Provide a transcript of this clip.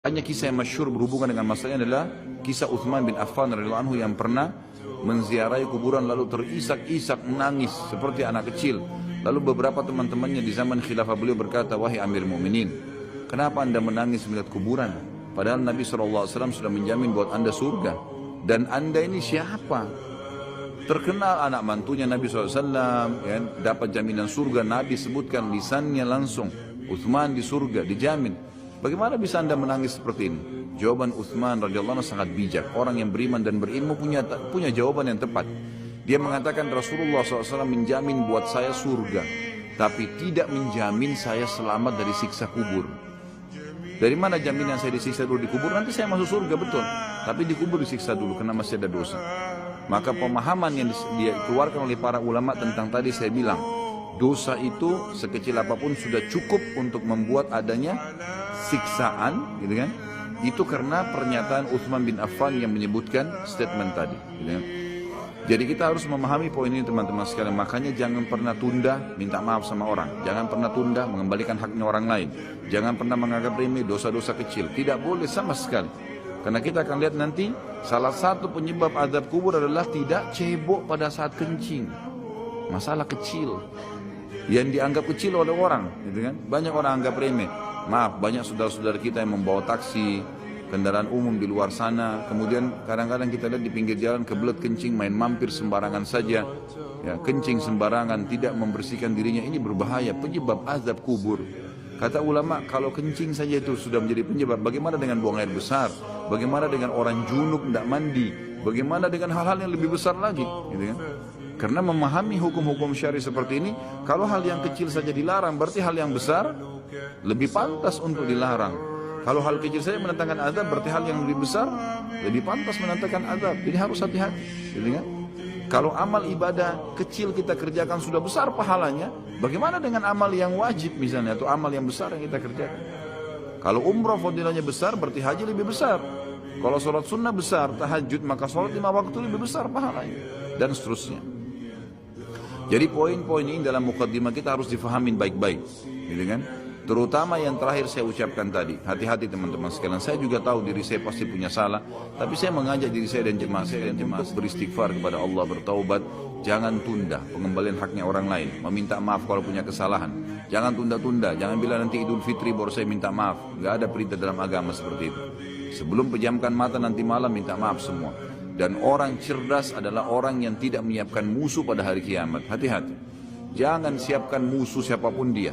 Hanya kisah yang masyhur berhubungan dengan masalah ini adalah kisah Uthman bin Affan radhiyallahu anhu yang pernah menziarahi kuburan lalu terisak-isak menangis seperti anak kecil. Lalu beberapa teman-temannya di zaman khilafah beliau berkata, "Wahai Amir Mu'minin, kenapa anda menangis melihat kuburan? Padahal Nabi SAW sudah menjamin buat anda surga. Dan anda ini siapa? Terkenal anak mantunya Nabi SAW, ya, dapat jaminan surga. Nabi sebutkan lisannya langsung, Uthman di surga, dijamin. Bagaimana bisa anda menangis seperti ini?" Jawaban Uthman radhiyallahu anhu sangat bijak. Orang yang beriman dan berilmu punya jawaban yang tepat. Dia mengatakan Rasulullah SAW menjamin buat saya surga, tapi tidak menjamin saya selamat dari siksa kubur. Dari mana jaminan saya disiksa dulu di kubur? Nanti saya masuk surga betul, tapi di kubur disiksa dulu karena masih ada dosa. Maka pemahaman yang dikeluarkan oleh para ulama tentang tadi saya bilang, dosa itu sekecil apapun sudah cukup untuk membuat adanya siksaan, gitu kan? Itu karena pernyataan Uthman bin Affan yang menyebutkan statement tadi, gitu kan? Jadi kita harus memahami poin ini teman-teman sekalian. Makanya jangan pernah tunda minta maaf sama orang. Jangan pernah tunda mengembalikan haknya orang lain. Jangan pernah menganggap remeh dosa-dosa kecil. Tidak boleh sama sekali. Karena kita akan lihat nanti salah satu penyebab azab kubur adalah tidak cebok pada saat kencing. Masalah kecil yang dianggap kecil oleh orang, gitu kan? Banyak orang anggap remeh. Maaf, banyak saudara-saudara kita yang membawa taksi, kendaraan umum di luar sana, kemudian kadang-kadang kita lihat di pinggir jalan kebelet kencing, main mampir sembarangan saja, ya, kencing sembarangan, tidak membersihkan dirinya. Ini berbahaya, penyebab azab kubur. Kata ulama, kalau kencing saja itu sudah menjadi penyebab, bagaimana dengan buang air besar? Bagaimana dengan orang junub tidak mandi? Bagaimana dengan hal-hal yang lebih besar lagi, gitu kan? Karena memahami hukum-hukum syari seperti ini, kalau hal yang kecil saja dilarang, berarti hal yang besar lebih pantas untuk dilarang. Kalau hal kecil saja mendatangkan azab, berarti hal yang lebih besar lebih pantas mendatangkan azab. Jadi harus hati-hati, gitu kan? Kalau amal ibadah kecil kita kerjakan sudah besar pahalanya, bagaimana dengan amal yang wajib misalnya, atau amal yang besar yang kita kerjakan? Kalau umrah fadilahnya besar, berarti haji lebih besar. Kalau sholat sunnah besar, tahajud, maka sholat 5 waktu lebih besar pahalanya, dan seterusnya. Jadi poin-poin ini dalam mukaddimah kita harus difahamin baik-baik, gitu kan? Terutama yang terakhir saya ucapkan tadi, hati-hati teman-teman sekalian. Saya juga tahu diri saya pasti punya salah, tapi saya mengajak diri saya dan jemaah saya untuk beristighfar kepada Allah, bertaubat. Jangan tunda pengembalian haknya orang lain, meminta maaf kalau punya kesalahan. Jangan tunda-tunda, jangan bilang nanti Idul Fitri baru saya minta maaf. Gak ada perintah dalam agama seperti itu. Sebelum pejamkan mata nanti malam minta maaf semua. Dan orang cerdas adalah orang yang tidak menyiapkan musuh pada hari kiamat. Hati-hati. Jangan siapkan musuh siapapun dia.